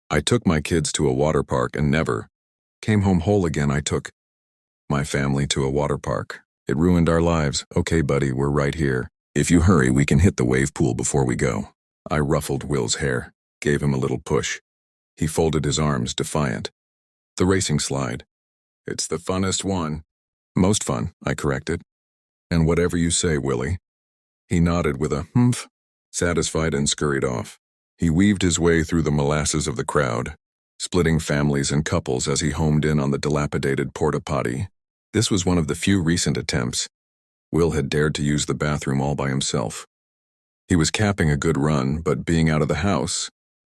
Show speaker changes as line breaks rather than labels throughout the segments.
I took my kids to a water park and never came home whole again. I took my family to a water park. It ruined our lives. Okay, buddy, we're right here. If you hurry, we can hit the wave pool before we go. I ruffled Will's hair, gave him a little push. He folded his arms, defiant. The racing slide. It's the funnest one. Most fun, I corrected. And whatever you say, Willie. He nodded with a humph, satisfied, and scurried off. He weaved his way through the molasses of the crowd, splitting families and couples as he homed in on the dilapidated porta potty. This was one of the few recent attempts. Will had dared to use the bathroom all by himself. He was capping a good run, but being out of the house,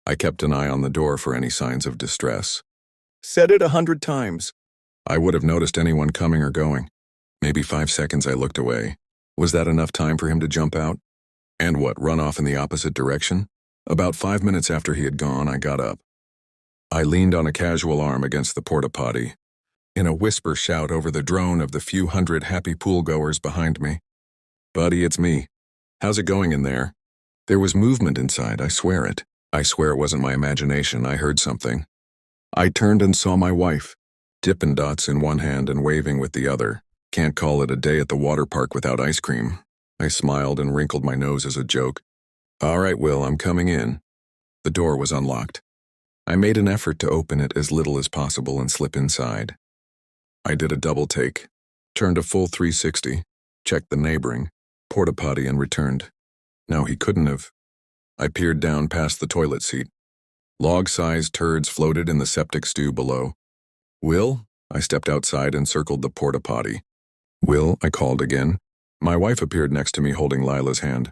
I kept an eye on the door for any signs of distress. Said it 100 times. I would have noticed anyone coming or going. Maybe 5 seconds I looked away. Was that enough time for him to jump out? And what, run off in the opposite direction? About 5 minutes after he had gone, I got up. I leaned on a casual arm against the porta potty, in a whisper shout over the drone of the few hundred happy pool-goers behind me. Buddy, it's me. How's it going in there? There was movement inside, I swear it. I swear it wasn't my imagination, I heard something. I turned and saw my wife, Dippin' Dots in one hand and waving with the other. Can't call it a day at the water park without ice cream. I smiled and wrinkled my nose as a joke. All right, Will, I'm coming in. The door was unlocked. I made an effort to open it as little as possible and slip inside. I did a double take, turned a full 360, checked the neighboring porta potty and returned. No, he couldn't have. I peered down past the toilet seat. Log-sized turds floated in the septic stew below. Will? I stepped outside and circled the porta potty. Will? I called again. My wife appeared next to me holding Lila's hand.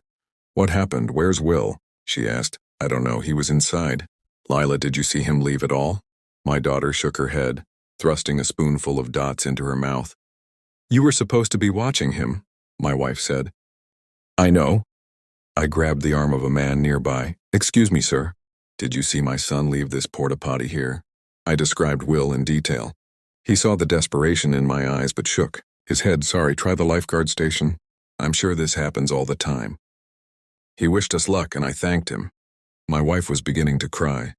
What happened? Where's Will? She asked. I don't know, he was inside. Lila, did you see him leave at all? My daughter shook her head, thrusting a spoonful of dots into her mouth. You were supposed to be watching him, my wife said. I know. I grabbed the arm of a man nearby. Excuse me, sir. Did you see my son leave this porta potty here? I described Will in detail. He saw the desperation in my eyes but shook his head. Sorry, try the lifeguard station. I'm sure this happens all the time. He wished us luck and I thanked him. My wife was beginning to cry.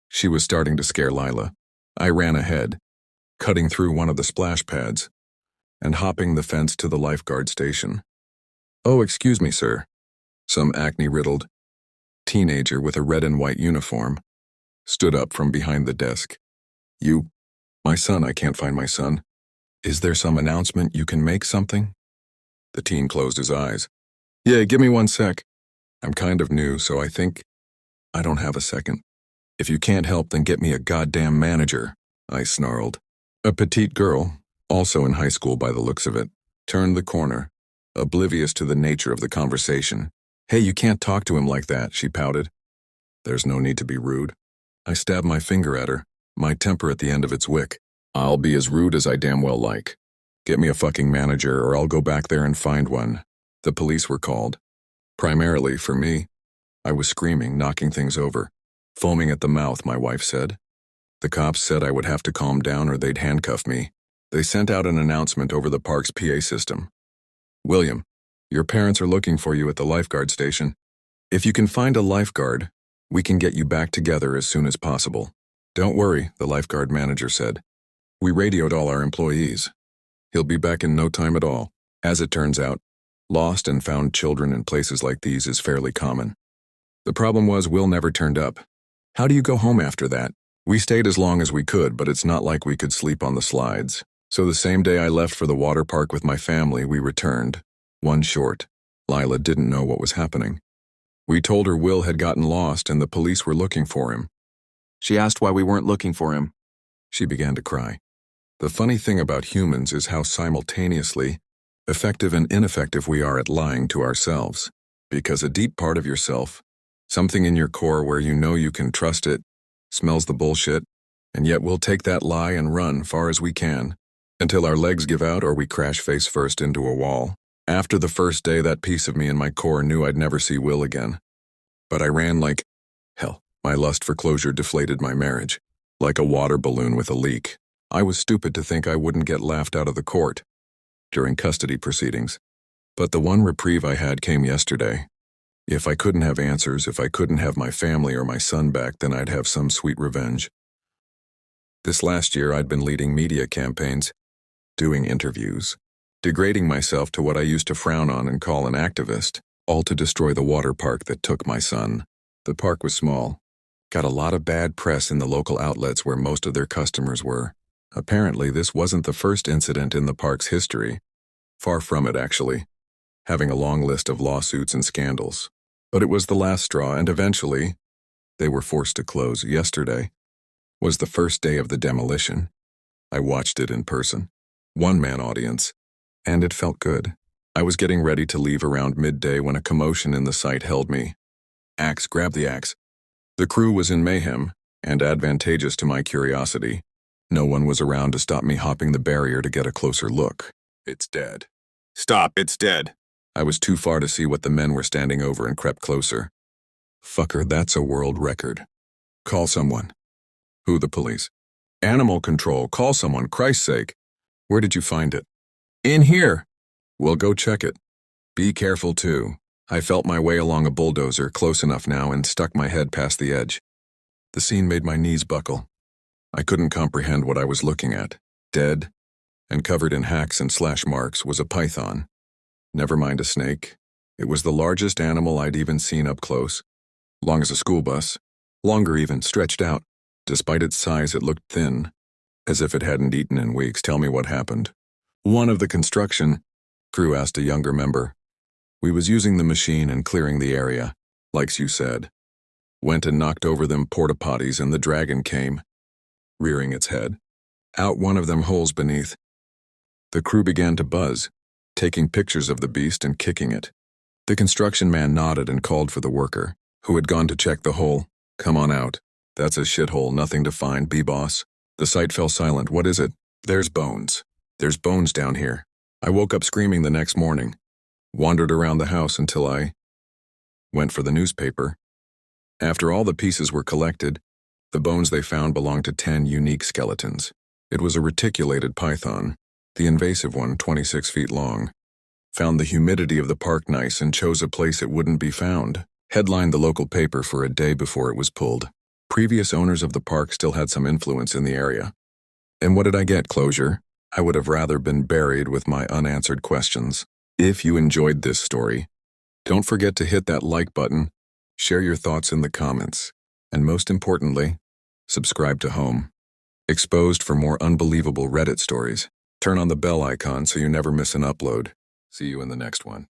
She was starting to scare Lila. I ran ahead, cutting through one of the splash pads and hopping the fence to the lifeguard station. Oh, excuse me, sir. Some acne-riddled teenager with a red and white uniform stood up from behind the desk. My son, I can't find my son. Is there some announcement you can make something? The teen closed his eyes. Yeah, give me 1 sec. I'm kind of new, so I think I don't have a second. If you can't help, then get me a goddamn manager, I snarled. A petite girl, also in high school by the looks of it, turned the corner, oblivious to the nature of the conversation. Hey, you can't talk to him like that, she pouted. There's no need to be rude. I stabbed my finger at her, my temper at the end of its wick. I'll be as rude as I damn well like. Get me a fucking manager or I'll go back there and find one. The police were called. Primarily for me. I was screaming, knocking things over. Foaming at the mouth, my wife said. The cops said I would have to calm down or they'd handcuff me. They sent out an announcement over the park's PA system. William, your parents are looking for you at the lifeguard station. If you can find a lifeguard, we can get you back together as soon as possible. Don't worry, the lifeguard manager said. We radioed all our employees. He'll be back in no time at all. As it turns out, lost and found children in places like these is fairly common. The problem was Will never turned up. How do you go home after that? We stayed as long as we could, but it's not like we could sleep on the slides. So the same day I left for the water park with my family, we returned. One short. Lila didn't know what was happening. We told her Will had gotten lost and the police were looking for him. She asked why we weren't looking for him. She began to cry. The funny thing about humans is how simultaneously effective and ineffective we are at lying to ourselves. Because a deep part of yourself, something in your core where you know you can trust it, smells the bullshit, and yet we'll take that lie and run far as we can, until our legs give out or we crash face first into a wall. After the first day, that piece of me in my core knew I'd never see Will again. But I ran like hell. My lust for closure deflated my marriage, like a water balloon with a leak. I was stupid to think I wouldn't get laughed out of the court during custody proceedings. But the one reprieve I had came yesterday. If I couldn't have answers, if I couldn't have my family or my son back, then I'd have some sweet revenge. This last year, I'd been leading media campaigns, doing interviews, degrading myself to what I used to frown on and call an activist, all to destroy the water park that took my son. The park was small, got a lot of bad press in the local outlets where most of their customers were. Apparently, this wasn't the first incident in the park's history. Far from it, actually, having a long list of lawsuits and scandals. But it was the last straw, and eventually, they were forced to close. Yesterday was the first day of the demolition. I watched it in person, one-man audience, and it felt good. I was getting ready to leave around midday when a commotion in the site held me. Axe, grab the axe. The crew was in mayhem, and advantageous to my curiosity. No one was around to stop me hopping the barrier to get a closer look. It's dead. Stop, it's dead. I was too far to see what the men were standing over and crept closer. Fucker, that's a world record. Call someone. Who? The police. Animal control, call someone, Christ's sake. Where did you find it? In here. Well, go check it. Be careful too. I felt my way along a bulldozer, close enough now, and stuck my head past the edge. The scene made my knees buckle. I couldn't comprehend what I was looking at. Dead, and covered in hacks and slash marks, was a python. Never mind a snake. It was the largest animal I'd even seen up close. Long as a school bus. Longer even, stretched out. Despite its size, it looked thin, as if it hadn't eaten in weeks. Tell me what happened. One of the construction crew asked a younger member. We was using the machine and clearing the area, like you said. Went and knocked over them porta potties and the dragon came, rearing its head, out one of them holes beneath. The crew began to buzz, taking pictures of the beast and kicking it. The construction man nodded and called for the worker, who had gone to check the hole. Come on out. That's a shithole, nothing to find, B-boss. The site fell silent. What is it? There's bones. There's bones down here. I woke up screaming the next morning. Wandered around the house until I went for the newspaper. After all the pieces were collected, the bones they found belonged to 10 unique skeletons. It was a reticulated python, the invasive one, 26 feet long. Found the humidity of the park nice and chose a place it wouldn't be found. Headlined the local paper for a day before it was pulled. Previous owners of the park still had some influence in the area. And what did I get? Closure? I would have rather been buried with my unanswered questions. If you enjoyed this story, don't forget to hit that like button, share your thoughts in the comments, and most importantly, subscribe to Home. Exposed for more unbelievable Reddit stories. Turn on the bell icon so you never miss an upload. See you in the next one.